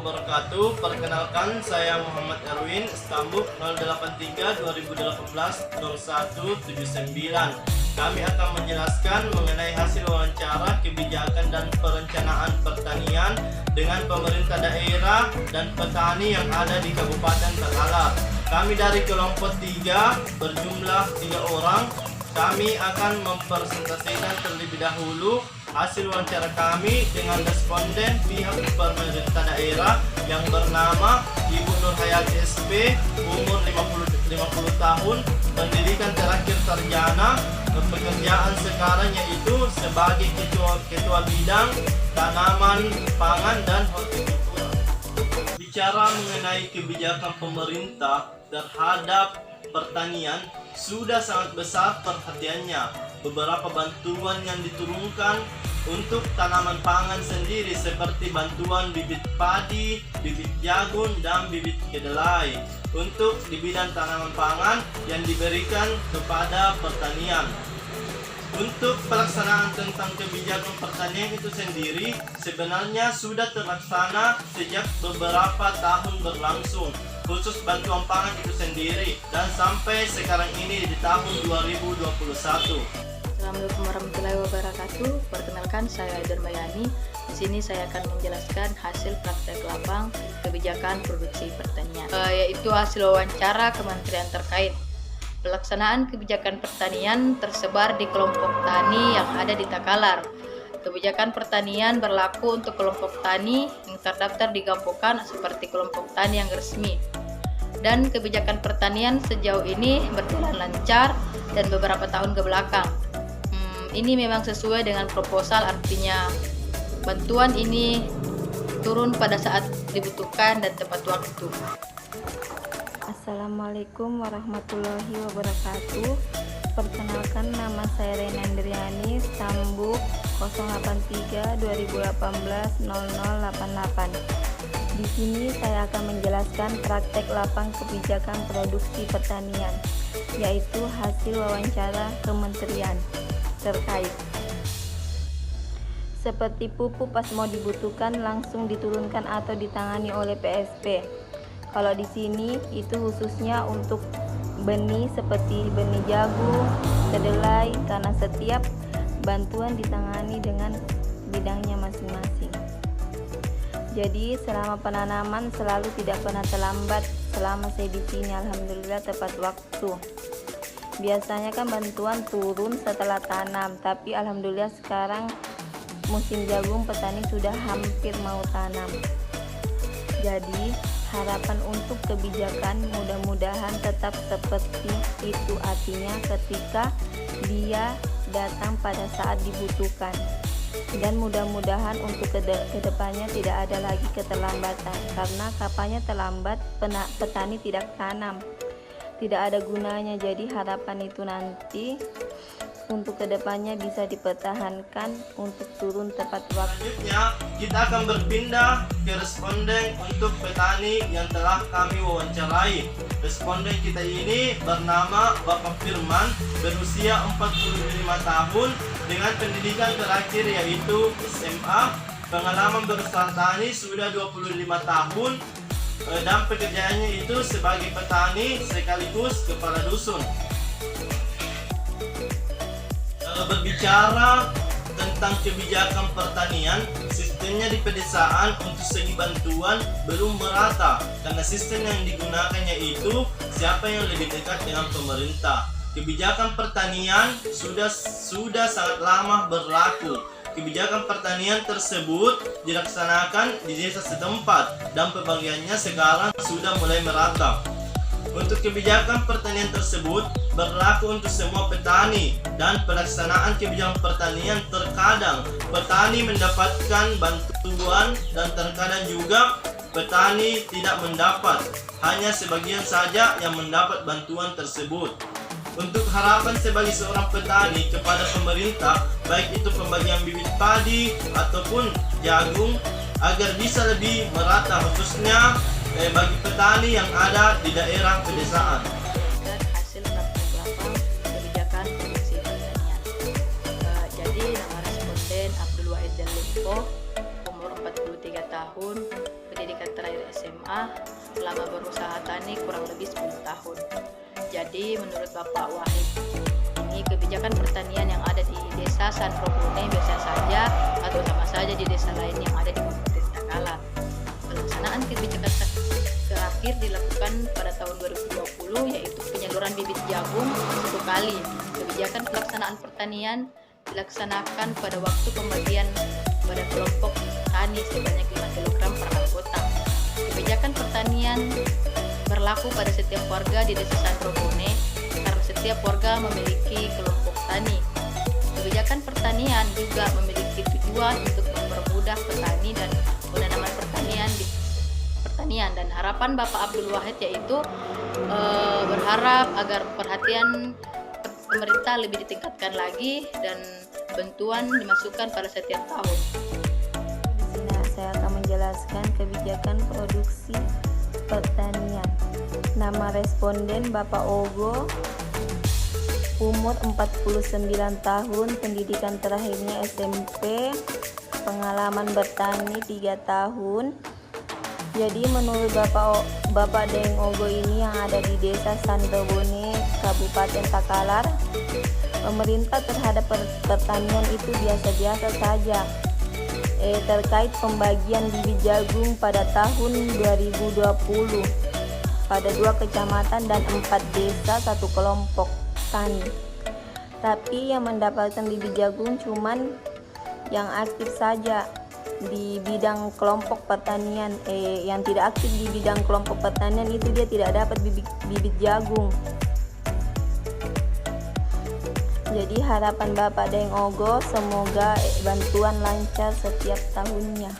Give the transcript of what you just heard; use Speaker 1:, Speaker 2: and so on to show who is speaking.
Speaker 1: wabarakatuh. Perkenalkan, saya Muhammad Erwin, Stambuk 083 2018 0179. Kami akan menjelaskan mengenai hasil wawancara kebijakan dan perencanaan pertanian dengan pemerintah daerah dan petani yang ada di Kabupaten Takalar. Kami dari kelompok 3 berjumlah 3 orang. Kami akan mempresentasikan terlebih dahulu hasil wawancara kami dengan responden pihak pemerintah daerah yang bernama Ibu Nur Hayati SP, umur 50 tahun, pendidikan terakhir sarjana, pekerjaan sekarang yaitu sebagai ketua bidang tanaman pangan dan hortikultura. Bicara mengenai kebijakan pemerintah terhadap pertanian, sudah sangat besar perhatiannya. Beberapa bantuan yang diturunkan untuk tanaman pangan sendiri seperti bantuan bibit padi, bibit jagung, dan bibit kedelai untuk di bidang tanaman pangan yang diberikan kepada pertanian. Untuk pelaksanaan tentang kebijakan pertanian itu sendiri sebenarnya sudah terlaksana sejak beberapa tahun berlangsung, khusus bantuan pangan itu sendiri, dan sampai sekarang ini di tahun 2021.
Speaker 2: Assalamualaikum warahmatullahi wabarakatuh. Perkenalkan, saya Dermayani. Di sini saya akan menjelaskan hasil praktek lapang kebijakan produksi pertanian, yaitu hasil wawancara kementerian terkait. Pelaksanaan kebijakan pertanian tersebar di kelompok tani yang ada di Takalar. Kebijakan pertanian berlaku untuk kelompok tani yang terdaftar di Gampokan seperti kelompok tani yang resmi. Dan kebijakan pertanian sejauh ini berjalan lancar dan beberapa tahun ke belakang. Ini memang sesuai dengan proposal, artinya bantuan ini turun pada saat dibutuhkan dan tepat waktu.
Speaker 3: Assalamualaikum warahmatullahi wabarakatuh. Perkenalkan, nama saya Rena Indriani, Stambuk 083 2018 0088. Di sini saya akan menjelaskan praktek lapang kebijakan produksi pertanian, yaitu hasil wawancara kementerian terkait. Seperti pupuk pas mau dibutuhkan langsung diturunkan atau ditangani oleh PSP. Kalau di sini itu khususnya untuk benih seperti benih jagung, kedelai, karena setiap bantuan ditangani dengan bidangnya masing-masing. Jadi selama penanaman selalu tidak pernah terlambat. Selama saya di sini alhamdulillah tepat waktu. Biasanya kan bantuan turun setelah tanam, tapi alhamdulillah sekarang musim jagung petani sudah hampir mau tanam. Jadi harapan untuk kebijakan mudah-mudahan tetap seperti itu, artinya ketika dia datang pada saat dibutuhkan. Dan mudah-mudahan untuk kedepannya tidak ada lagi keterlambatan, karena kapannya terlambat petani tidak tanam, tidak ada gunanya. Jadi harapan itu nanti untuk kedepannya bisa dipertahankan untuk turun tepat waktu.
Speaker 1: Selanjutnya kita akan berpindah ke responden untuk petani yang telah kami wawancarai. Responden kita ini bernama Bapak Firman, berusia 45 tahun dengan pendidikan terakhir yaitu SMA, pengalaman berusaha tani sudah 25 tahun, dan pekerjaannya itu sebagai petani sekaligus kepala dusun. Berbicara tentang kebijakan pertanian, sistemnya di pedesaan untuk segi bantuan belum merata karena sistem yang digunakannya itu siapa yang lebih dekat dengan pemerintah. Kebijakan pertanian sudah sangat lama berlaku. Kebijakan pertanian tersebut dilaksanakan di desa setempat dan pembagiannya sekarang sudah mulai merata. Untuk kebijakan pertanian tersebut berlaku untuk semua petani, dan pelaksanaan kebijakan pertanian terkadang petani mendapatkan bantuan dan terkadang juga petani tidak mendapat, hanya sebagian saja yang mendapat bantuan tersebut. Untuk harapan sebagai seorang petani kepada pemerintah, baik itu pembagian bibit padi ataupun jagung, agar bisa lebih merata khususnya bagi petani yang ada di daerah pedesaan.
Speaker 2: Dan hasil praktek lapang kebijakan produksi pertanian. Jadi nama responden Abdul Wahid Limpo, umur 43 tahun, pendidikan SMA, selama berusaha tani kurang lebih 10 tahun. Jadi menurut Bapak Wahid, ini kebijakan pertanian yang ada di desa Sandrobone biasa saja atau sama saja di desa lain yang ada di Kabupaten Takalar. Pelaksanaan kebijakan terakhir dilakukan pada tahun 2020, yaitu penyaluran bibit jagung 1 kali. Kebijakan pelaksanaan pertanian dilaksanakan pada waktu pembagian pada kelompok tani sebanyak 5 kg per anggota. Kebijakan pertanian berlaku pada setiap warga di desa Sandrobone karena setiap warga memiliki kelompok tani. Kebijakan pertanian juga memiliki tujuan untuk mempermudah petani dan penanaman pertanian dan harapan Bapak Abdul Wahid yaitu berharap agar perhatian pemerintah lebih ditingkatkan lagi dan bantuan dimasukkan pada setiap tahun.
Speaker 3: Di sini saya akan menjelaskan kebijakan produksi pertanian. Nama responden Bapak Ogo, umur 49 tahun, pendidikan terakhirnya SMP, pengalaman bertani 3 tahun. Jadi menurut Bapak Deng Ogo ini yang ada di desa Sandrobone, Kabupaten Takalar, pemerintah terhadap pertanian itu biasa-biasa saja. Terkait pembagian bibit jagung pada tahun 2020 pada 2 kecamatan dan 4 desa 1 kelompok tani. Tapi yang mendapatkan bibit jagung cuman yang aktif saja di bidang kelompok pertanian. Yang tidak aktif di bidang kelompok pertanian itu dia tidak dapat bibit jagung. Jadi harapan Bapak Deng Ogo semoga bantuan lancar setiap tahunnya.